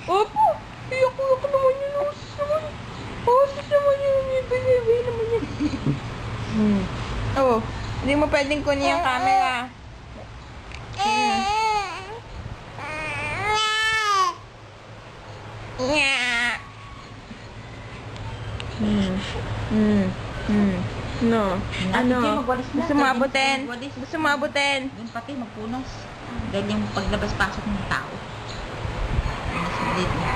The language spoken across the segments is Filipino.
Opo. Iyak naman yun. Osis naman. Osis naman yun. Baby naman yun. Oh, hindi mo pwedeng kunin yung camera. No. Ano? Gusto mo abutin? Gusto mo abutin? Doon pati magpunos. Dahil yung paglabas-pasok ng tao. Mas maliit na.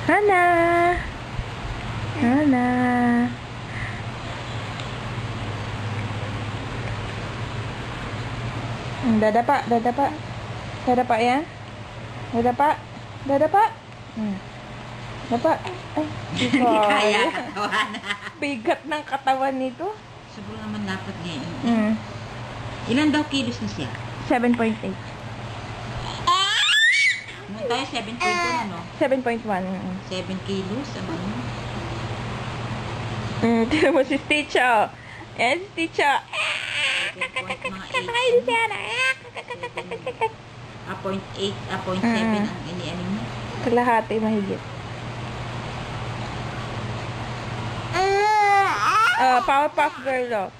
Hana! Hana! Dadapa, dadapa. Dadapa yan? Dadapa. Dadapa. Dapa. Ay, Hindi kaya katawan. bigat ng katawan nito. Sobrang naman dapat ngayon. Ilan daw kilos na siya? 7.8. Nung tayo 7.2 ano? 7.1. 7 kilos. Ano? Tignan mo si Stitch, oh. Yan si Stitch, oh. Kakakain siya na. 0.8, 0.7 ang ini-ano niya. Kalahati mahigit. Powerpuff Girl, oh.